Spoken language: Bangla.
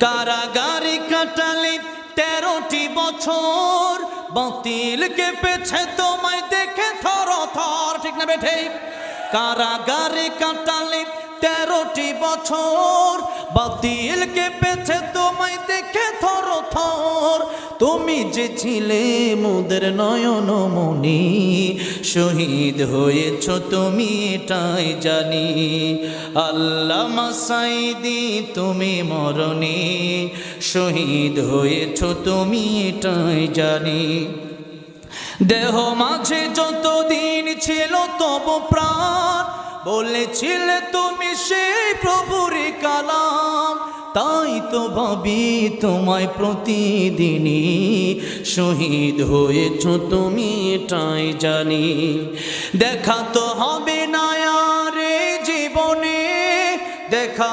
কারাগারে কাটালে 13টি বছর, বাতিল কেঁপেছে তোমায় দেখে থর থর, ঠিক না বেঠে? কারাগারে কাটালে 13টি বছর, বাতিল কেঁপেছে তোমায় দেখে থর থর। তুমি যে ছিলে মোদের নয়ন মনি, শহীদ হয়েছ তুমি এটাই জানি। আল্লামা সাঈদী তুমি মরণি, শহীদ হয়েছ তুমি এটাই জানি। দেহ মাঝে যতদিন ছিল তব প্রাণ, বলেছিলে তুমি সেই প্রভুর কালাম। তাই তো ভাবি তোমায় প্রতিদিনই, শহীদ হয়েছ তুমি এটাই জানি। দেখা তো হবে না আর এই জীবনে, দেখা